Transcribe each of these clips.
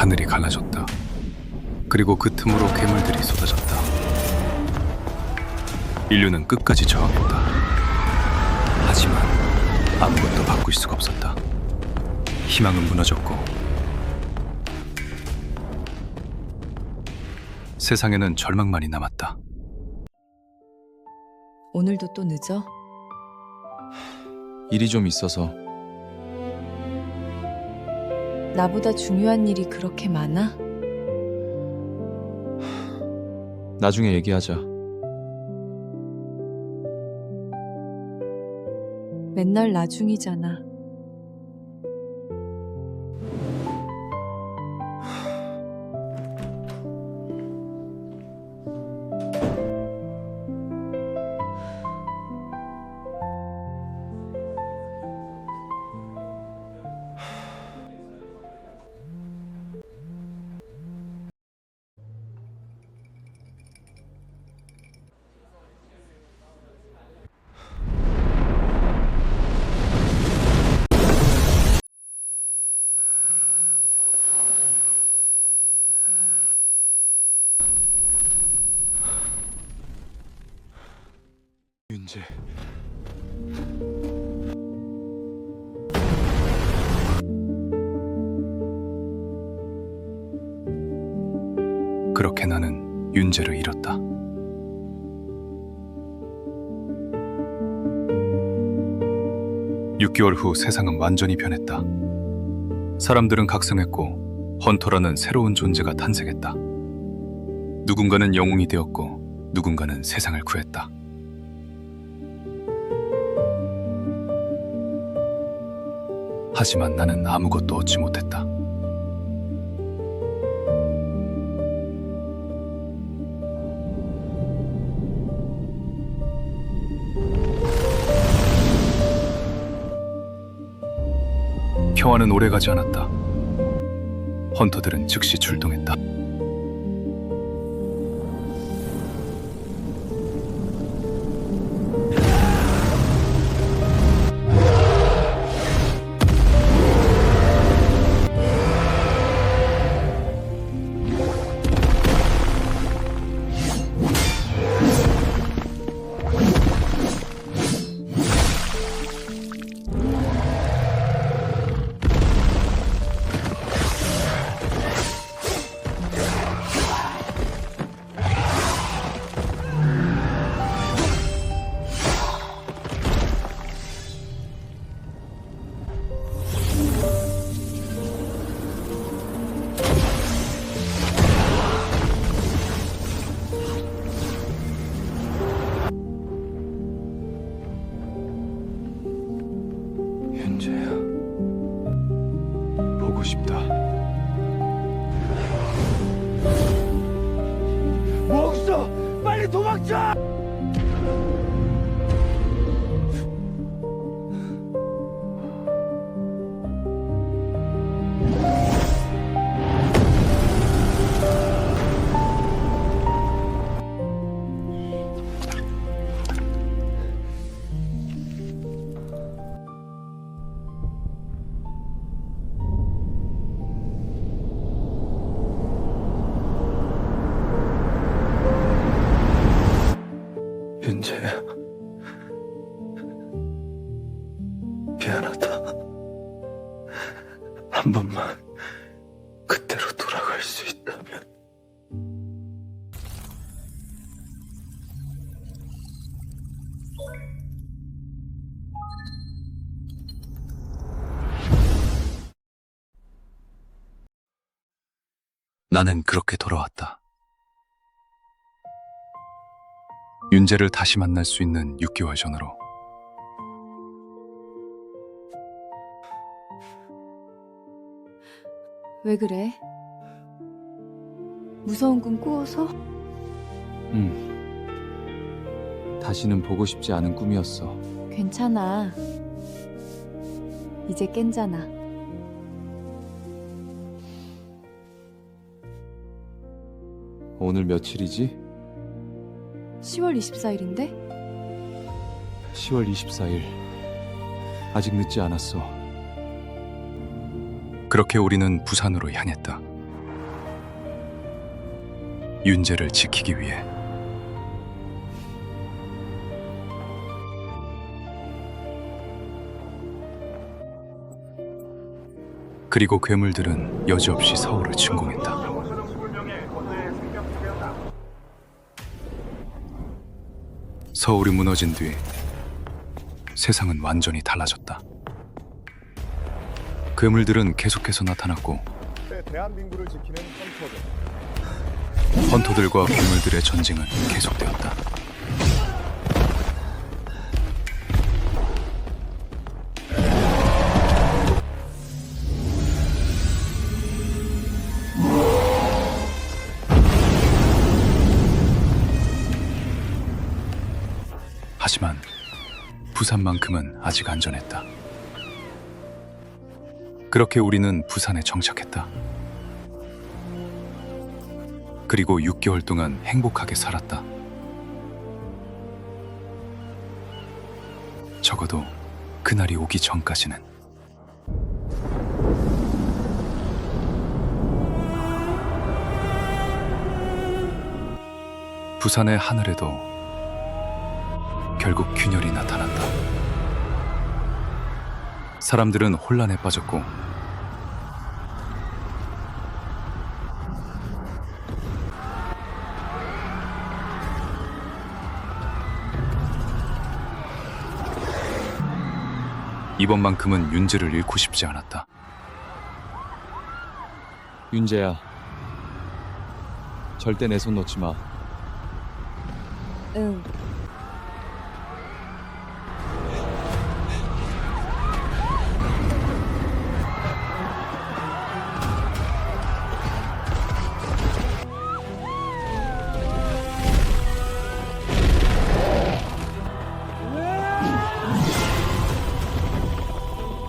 하늘이 갈라졌다. 그리고 그 틈으로 괴물들이 쏟아졌다. 인류는 끝까지 저항했다. 하지만 아무것도 바꿀 수가 없었다. 희망은 무너졌고 세상에는 절망만이 남았다. 오늘도 또 늦어? 일이 좀 있어서. 나보다 중요한 일이 그렇게 많아? 나중에 얘기하자. 맨날 나중이잖아. 윤재. 그렇게 나는 윤재를 잃었다. (6개월) 후 세상은 완전히 변했다. 사람들은 각성했고 헌터라는 새로운 존재가 탄생했다. 누군가는 영웅이 되었고 누군가는 세상을 구했다. 하지만 나는 아무것도 얻지 못했다. 평화는 오래가지 않았다. 헌터들은 즉시 출동했다. 윤재야, 보고 싶다. 몽소, 빨리 도망쳐! 윤재야, 미안하다. 한 번만 그때로 돌아갈 수 있다면. 나는 그렇게 돌아왔다. 윤재를 다시 만날 수 있는 6개월 전으로. 왜 그래? 무서운 꿈 꾸어서? 다시는 보고 싶지 않은 꿈이었어. 괜찮아. 이제 깬잖아. 오늘 며칠이지? 10월 24일인데? 10월 24일. 아직 늦지 않았어. 그렇게 우리는 부산으로 향했다. 윤재를 지키기 위해. 그리고 괴물들은 여지없이 서울을 침공했다. 서울이 무너진 뒤 세상은 완전히 달라졌다. 괴물들은 계속해서 나타났고 대한민국을 지키는 헌터들과 괴물들의 전쟁은 계속되었다. 하지만 부산만큼은 아직 안전했다. 그렇게 우리는 부산에 정착했다. 그리고 6개월 동안 행복하게 살았다. 적어도 그날이 오기 전까지는. 부산의 하늘에도 결국 균열이 나타난다. 사람들은 혼란에 빠졌고 이번만큼은 윤재를 잃고 싶지 않았다. 윤재야, 절대 내 손 놓지 마. 응.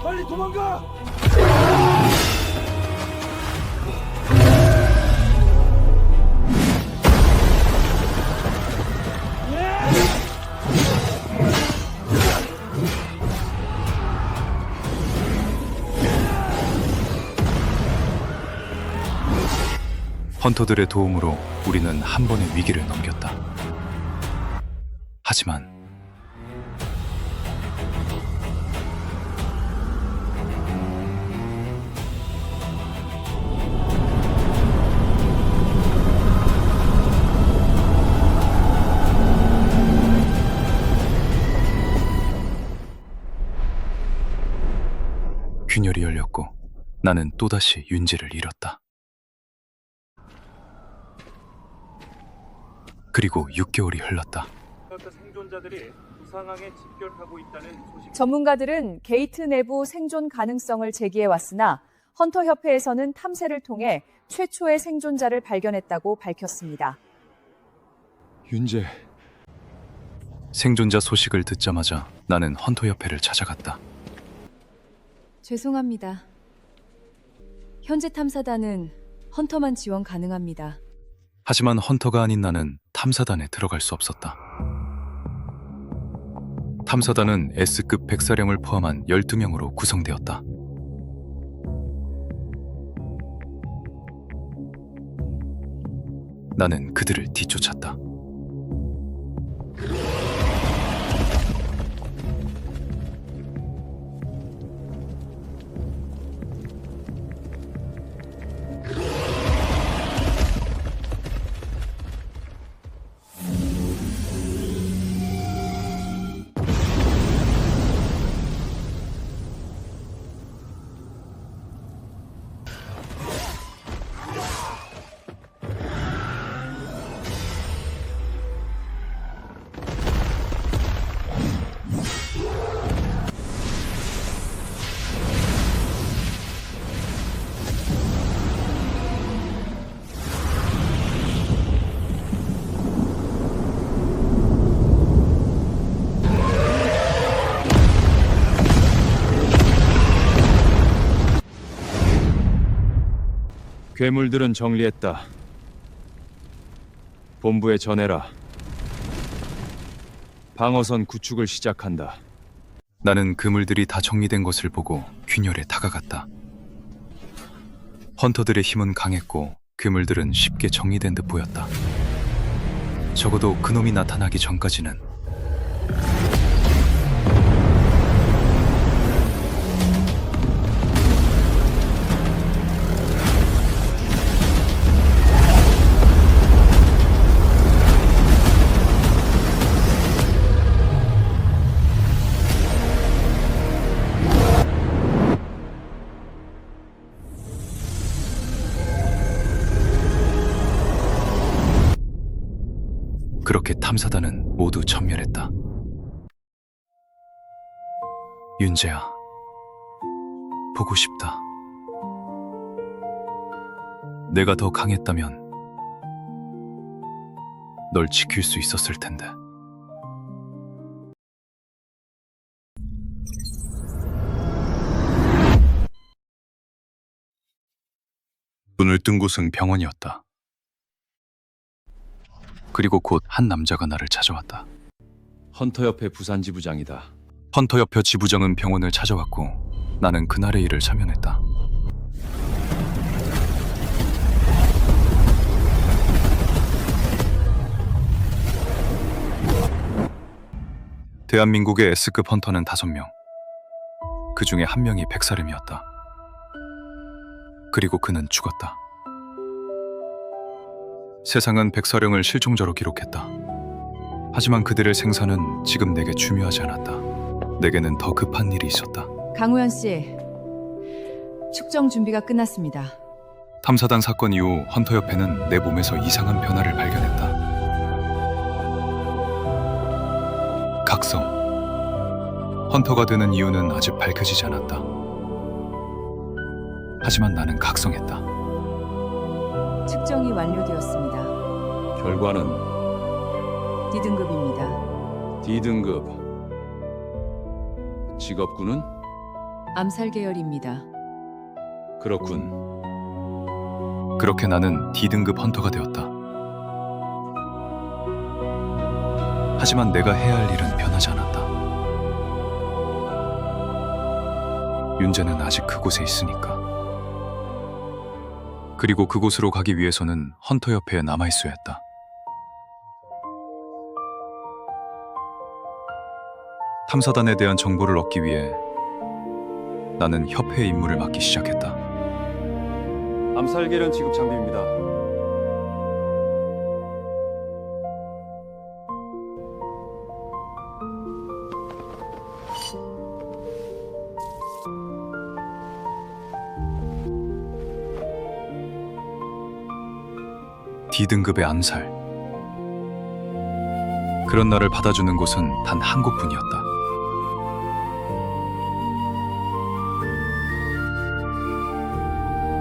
빨리 도망가! 헌터들의 도움으로 우리는 한 번의 위기를 넘겼다. 하지만 균열이 열렸고 나는 또다시 윤재를 잃었다. 그리고 6개월이 흘렀다. 생존자들이 부상항에 집결하고 있다는 소식. 전문가들은 게이트 내부 생존 가능성을 제기해 왔으나 헌터 협회에서는 탐색을 통해 최초의 생존자를 발견했다고 밝혔습니다. 윤재, 생존자 소식을 듣자마자 나는 헌터협회를 찾아갔다. 죄송합니다. 현재 탐사단은 헌터만 지원 가능합니다. 하지만 헌터가 아닌 나는 탐사단에 들어갈 수 없었다. 탐사단은 S급 백사령을 포함한 12명으로 구성되었다. 나는 그들을 뒤쫓았다. 괴물들은 정리했다. 본부에 전해라. 방어선 구축을 시작한다. 나는 그물들이 다 정리된 것을 보고 균열에 다가갔다. 헌터들의 힘은 강했고 괴물들은 쉽게 정리된 듯 보였다. 적어도 그놈이 나타나기 전까지는. 그렇게 탐사단은 모두 전멸했다. 윤재야, 보고 싶다. 내가 더 강했다면 널 지킬 수 있었을 텐데. 눈을 뜬 곳은 병원이었다. 그리고 곧 한 남자가 나를 찾아왔다. 헌터협회 부산지부장이다. 헌터협회 지부장은 병원을 찾아왔고 나는 그날의 일을 참여했다. 대한민국의 S급 헌터는 5명. 그 중에 한 명이 백사름이었다. 그리고 그는 죽었다. 세상은 백사령을 실종자로 기록했다. 하지만 그들의 생사는 지금 내게 중요하지 않았다. 내게는 더 급한 일이 있었다. 강우현 씨, 축정 준비가 끝났습니다. 탐사단 사건 이후 헌터협회는 내 몸에서 이상한 변화를 발견했다. 각성. 헌터가 되는 이유는 아직 밝혀지지 않았다. 하지만 나는 각성했다. 측정이 완료되었습니다. 결과는 D등급입니다. D등급. 직업군은? 암살 계열입니다. 그렇군. 그렇게 나는 D등급 헌터가 되었다. 하지만 내가 해야 할 일은 변하지 않았다. 윤재는 아직 그곳에 있으니까. 그리고 그곳으로 가기 위해서는 헌터협회에 남아있어야 했다. 탐사단에 대한 정보를 얻기 위해 나는 협회의 임무를 맡기 시작했다. 암살계련 지급 장비입니다. D등급의 암살. 그런 나를 받아주는 곳은 단 한 곳뿐이었다.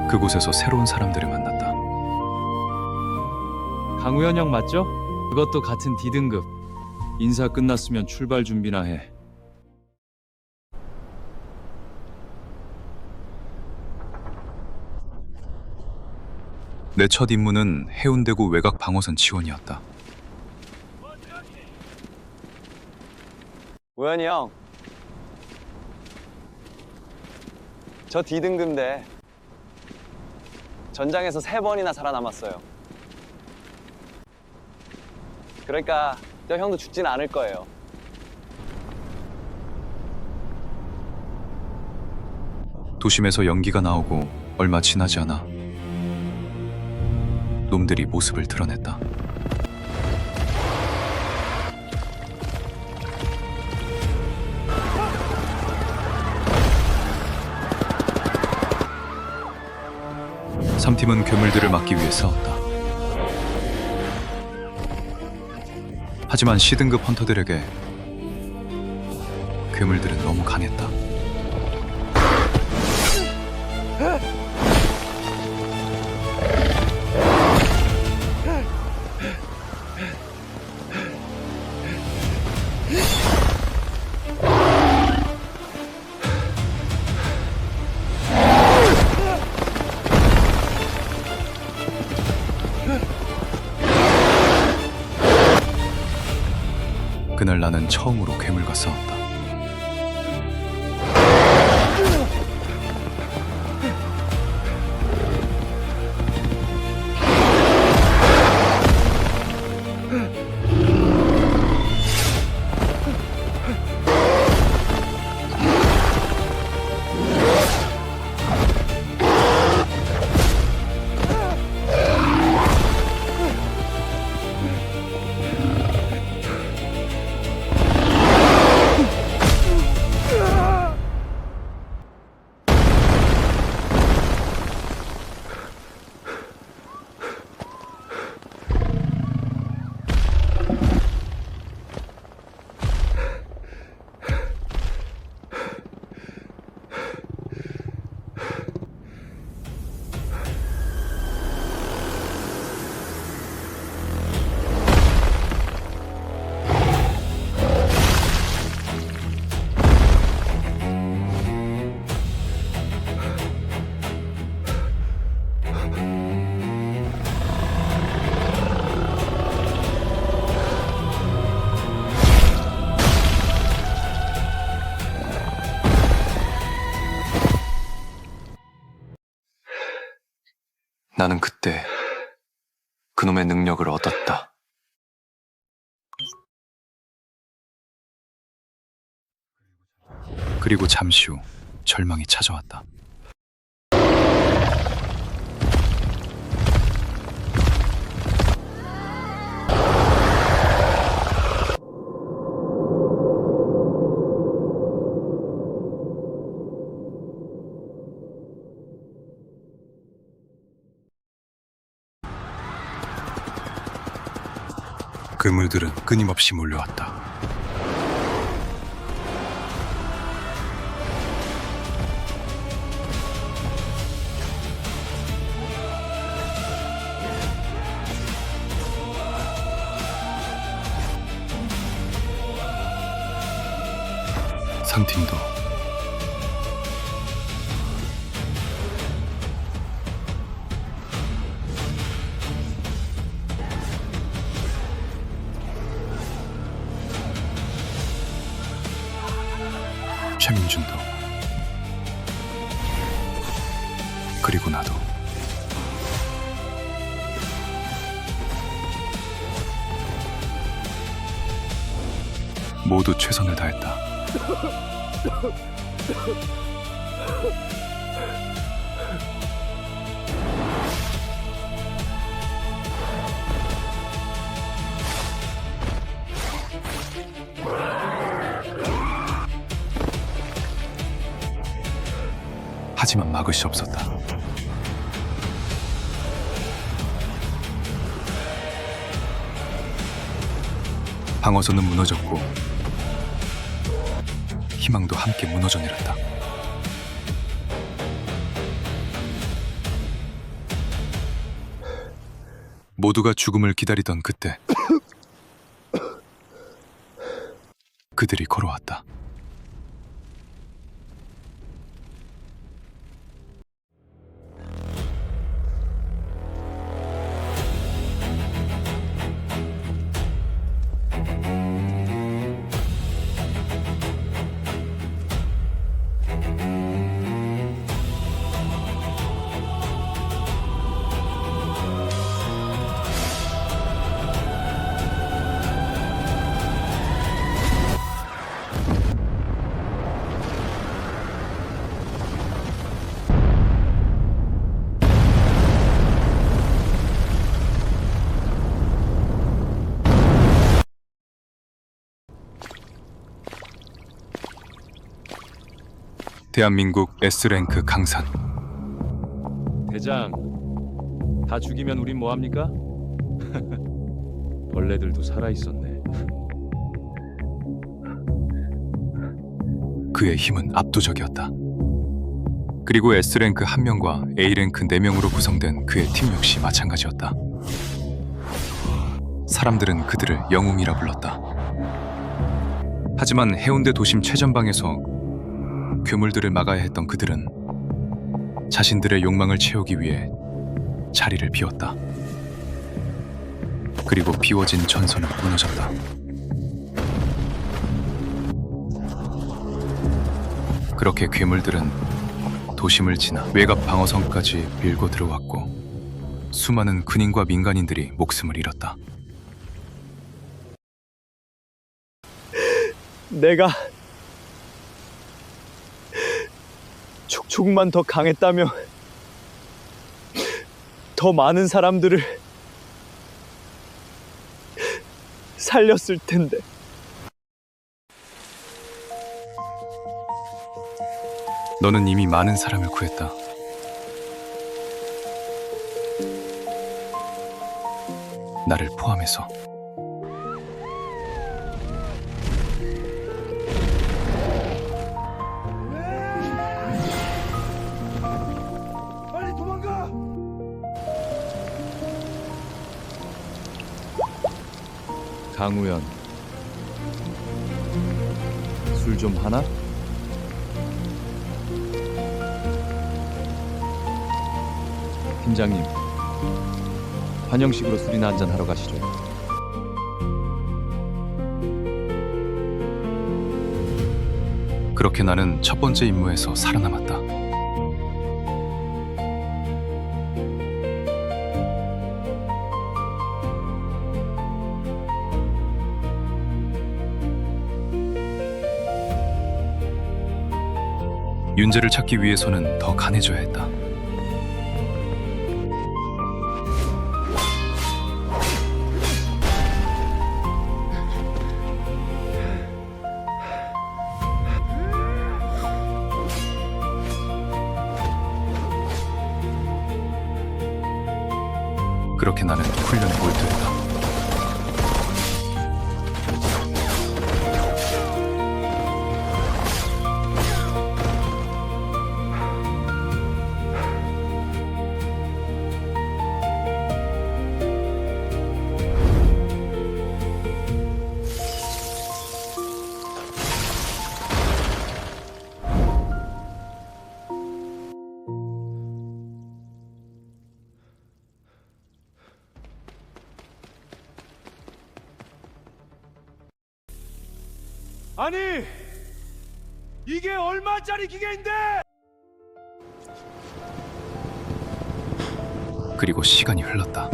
그곳에서 새로운 사람들을 만났다. 강우현 형 맞죠? 그것도 같은 D등급. 인사 끝났으면 출발 준비나 해. 내 첫 임무는 해운대구 외곽 방어선 지원이었다. 우현이 형, 저 D등급인데 전장에서 3번이나 살아남았어요. 그러니까 저 형도 죽진 않을 거예요. 도심에서 연기가 나오고 얼마 지나지 않아 놈들이 모습을 드러냈다. 삼팀은 괴물들을 막기 위해 싸웠다. 하지만 C등급 헌터들에게 괴물들은 너무 강했다. 그날 나는 처음으로 괴물과 싸웠다. 나는 그때 그놈의 능력을 얻었다. 그리고 잠시 후 절망이 찾아왔다. 그물들은 끊임없이 몰려왔다. 상팀도 최민준도 그리고 나도 모두 최선을 다했다. 하지만 막을 수 없었다. 방어선은 무너졌고 희망도 함께 무너져 내렸다. 모두가 죽음을 기다리던 그때 그들이 걸어왔다. 대한민국 S랭크 강산. 대장, 다 죽이면 우린 뭐합니까? 벌레들도 살아있었네. 그의 힘은 압도적이었다. 그리고 S랭크 1명과 A랭크 4명으로 구성된 그의 팀 역시 마찬가지였다. 사람들은 그들을 영웅이라 불렀다. 하지만 해운대 도심 최전방에서 괴물들을 막아야 했던 그들은 자신들의 욕망을 채우기 위해 자리를 비웠다. 그리고 비워진 전선은 무너졌다. 그렇게 괴물들은 도심을 지나 외곽 방어선까지 밀고 들어왔고 수많은 군인과 민간인들이 목숨을 잃었다. 내가 조금만 더 강했다면 더 많은 사람들을 살렸을 텐데. 너는 이미 많은 사람을 구했다. 나를 포함해서. 빨리 도망가! 강우현, 술 좀 하나? 팀장님, 환영식으로 술이나 한잔 하러 가시죠. 그렇게 나는 첫 번째 임무에서 살아남았다. 윤재를 찾기 위해서는 더 강해져야 했다. 그렇게 나는 훈련에 몰두했다. 아니 이게 얼마짜리 기계인데? 그리고 시간이 흘렀다.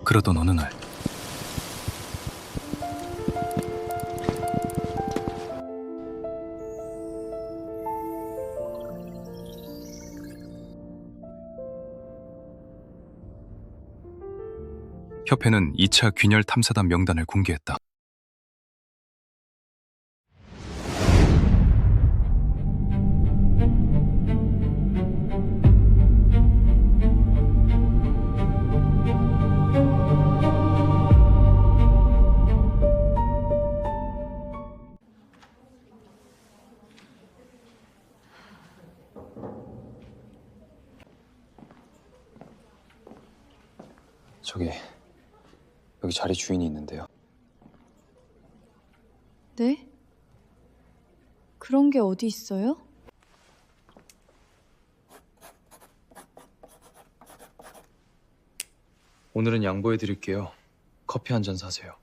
그러던 어느 날 협회는 2차 균열 탐사단 명단을 공개했다. 저기 여기 자리 주인이 있는데요. 네? 그런 게 어디 있어요? 오늘은 양보해 드릴게요. 커피 한 잔 사세요.